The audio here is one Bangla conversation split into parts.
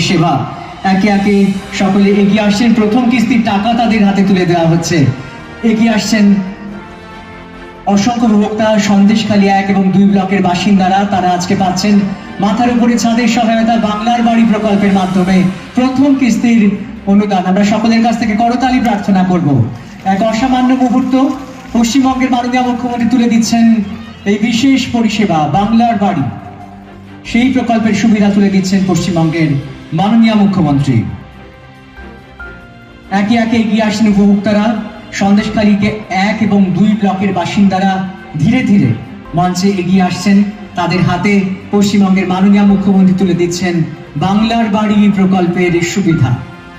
পরিষেবা। একে একে সকলে এগিয়ে আসছেন, প্রথম কিস্তির টাকা তাদের হাতে তুলে দেওয়া হচ্ছে। এগিয়ে আসছেন অসংখ্য ভোক্তা, সন্দেশখালী 1 এবং 2 ব্লকের বাসিন্দারা। তারা আজকে পাচ্ছেন মাথার উপরে ছাদের সহায়তা, বাংলার বাড়ি প্রকল্পের মাধ্যমে প্রথম কিস্তির অনুদান। আমরা সকলের কাছ থেকে করতালি প্রার্থনা করব। এক অসামান্য মুহূর্ত, পশ্চিমবঙ্গের মাননীয় মুখ্যমন্ত্রী তুলে দিচ্ছেন এই বিশেষ পরিষেবা বাংলার বাড়ি, সেই প্রকল্পের সুবিধা তুলে দিচ্ছেন পশ্চিমবঙ্গের মাননীয় মুখ্যমন্ত্রী। একে একে এগিয়ে আসছেন উপভোক্তারা, সন্দেশখালীকে 1 এবং 2 ব্লকের বাসিন্দারা ধীরে ধীরে মঞ্চে এগিয়ে আসছেন। তাদের হাতে পশ্চিমবঙ্গের মাননীয় মুখ্যমন্ত্রী তুলে দিচ্ছেন বাংলার বাড়ি প্রকল্পের সুবিধা।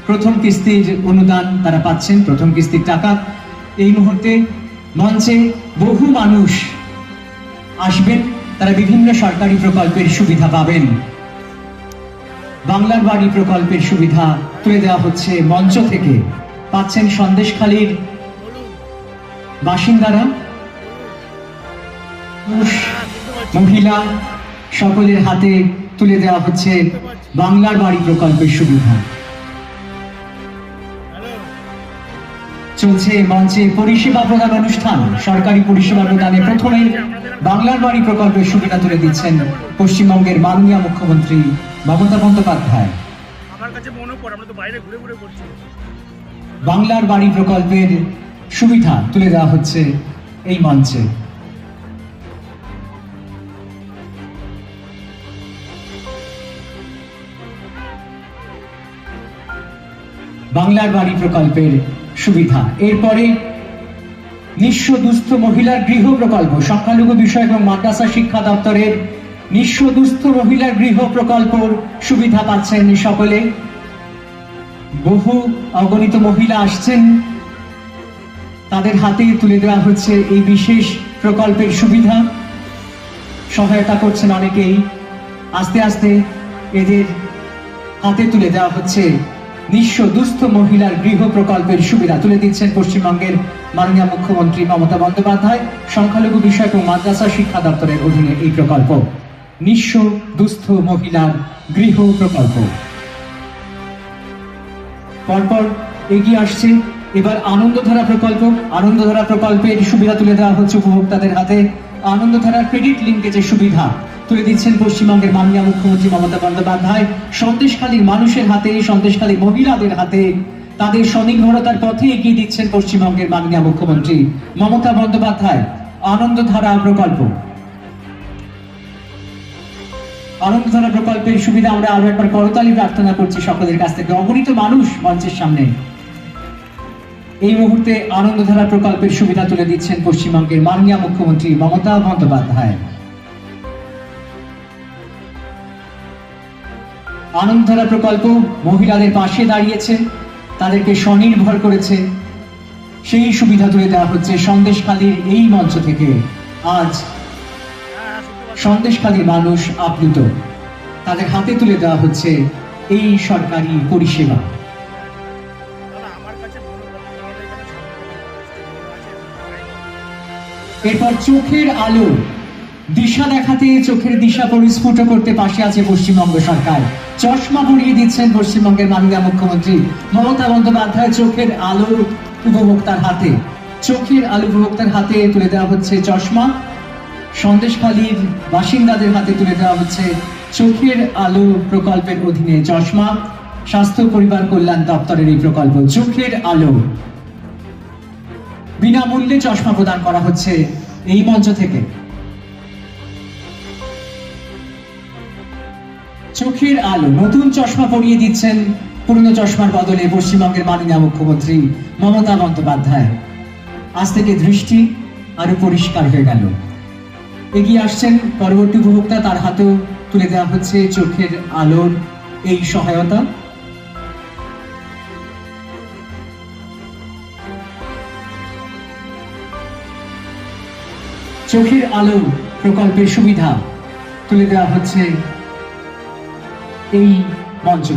প্রথম কিস্তির অনুদান তারা পাচ্ছেন, প্রথম কিস্তির টাকা। এই মুহূর্তে মঞ্চে বহু মানুষ আসবেন, তারা বিভিন্ন সরকারি প্রকল্পের সুবিধা পাবেন। বাংলার বাড়ি প্রকল্পের সুবিধা তুলে দেওয়া হচ্ছে মঞ্চ থেকে। পাচ্ছেন সন্দেশখালীর বাসিন্দারা, পুরুষ মহিলা সকলের হাতে তুলে দেওয়া হচ্ছে বাংলার বাড়ি প্রকল্পের সুবিধা। চলছে মঞ্চে পরিষেবা প্রদান অনুষ্ঠান। সরকারি পরিষেবা প্রদানে প্রথমে বাংলার বাড়ি প্রকল্পের সুবিধা তুলে দিচ্ছেন পশ্চিমবঙ্গের মাননীয় মুখ্যমন্ত্রী মমতা বন্দ্যোপাধ্যায়। বাংলার বাড়ি প্রকল্পের সুবিধা তুলে দেওয়া হচ্ছে এই মঞ্চে। বাংলার বাড়ি প্রকল্পের সুবিধা। এরপরে নিঃস্ব দুস্থ মহিলার গৃহ প্রকল্প, সংখ্যালঘু বিষয় এবং মাদ্রাসা শিক্ষা দপ্তরের নিঃস্ব দুস্থ মহিলার গৃহ প্রকল্পর সুবিধা পাচ্ছেন সকলে। বহু অগণিত মহিলা আসছেন, তাদের হাতে তুলে দেওয়া হচ্ছে এই বিশেষ প্রকল্পের সুবিধা। সহায়তা করছেন অনেকেই। আস্তে আস্তে এদের হাতে তুলে দেওয়া হচ্ছে নিঃস্ব দুস্থ মহিলার গৃহ প্রকল্পের সুবিধা তুলে দিচ্ছেন পশ্চিমবঙ্গের মাননীয় মুখ্যমন্ত্রী মমতা বন্দ্যোপাধ্যায়। সংখ্যালঘু বিষয় এবং মাদ্রাসা শিক্ষা দপ্তরের অধীনে এই প্রকল্প, নিঃস্ব দুস্থ মহিলার গৃহ প্রকল্প। পরপর এগিয়ে আসছে এবার আনন্দধারা প্রকল্প। আনন্দধারা প্রকল্পের সুবিধা তুলে দেওয়া হচ্ছে উপভোক্তাদের হাতে। আনন্দধারার ক্রেডিট লিঙ্কেজের সুবিধা তুলে দিচ্ছেন পশ্চিমবঙ্গের মাননীয় মুখ্যমন্ত্রী মমতা বন্দ্যোপাধ্যায়। সন্দেশখালীর মানুষের হাতে, সন্দেশখালীর মহিলাদের হাতে তাদের স্বনির্ভরতার পথে এগিয়ে দিচ্ছেন পশ্চিমবঙ্গের মাননীয় মুখ্যমন্ত্রী মমতা বন্দ্যোপাধ্যায়। আনন্দধারা প্রকল্প, আনন্দধারা প্রকল্পের সুবিধা আমরা আরো একবার করতালি প্রার্থনা করছি সকলের কাছ থেকে। অগণিত মানুষ মঞ্চের সামনে। এই মুহূর্তে আনন্দধারা প্রকল্পের সুবিধা তুলে দিচ্ছেন পশ্চিমবঙ্গের মাননীয় মুখ্যমন্ত্রী মমতা বন্দ্যোপাধ্যায়। আনন্দধারা প্রকল্প মহিলাদের পাশে দাঁড়িয়েছে, তাদেরকে স্বনির্ভর করেছে, সেই সুবিধা তুলে দেওয়া হচ্ছে সন্দেশখালীর এই মঞ্চ থেকে। আজ সন্দেশখালীর মানুষ আপ্লুত, তাদের হাতে তুলে দেওয়া হচ্ছে এই সরকারি পরিষেবা। এরপর চোখের আলো, দিশা দেখাতে, চোখের দিশা পরিস্ফুট করতে পাশে আছে পশ্চিমবঙ্গ সরকার। চশমা পরিয়ে দিচ্ছেন পশ্চিমবঙ্গের মাননীয় মুখ্যমন্ত্রী মমতা বন্দ্যোপাধ্যায়। চোখের আলো উপভোক্তার হাতে, চোখের আলো উপভোক্তার হাতে তুলে দেওয়া হচ্ছে চশমা। সন্দেশখালীর বাসিন্দাদের হাতে তুলে দেওয়া হচ্ছে চোখের আলো প্রকল্পের অধীনে চশমা। স্বাস্থ্য পরিবার কল্যাণ দপ্তরের এই প্রকল্প চোখের আলো। বিনামূল্যে চশমা প্রদান করা হচ্ছে এই মঞ্চ থেকে। চোখের আলো, নতুন চশমা পরিয়ে দিচ্ছেন পুরনো চশমার বদলে পশ্চিমবঙ্গের মাননীয় মুখ্যমন্ত্রী মমতা বন্দ্যোপাধ্যায়। আজ থেকে দৃষ্টি আরো পরিষ্কার হয়ে গেল। এগিয়ে আসছেন পরবর্তী উপভোক্তা, তার হাতেও তুলে দেওয়া হচ্ছে চোখের আলোর এই সহায়তা। চোখের আলো প্রকল্পের সুবিধা তুলে দেওয়া হচ্ছে এই মঞ্চ।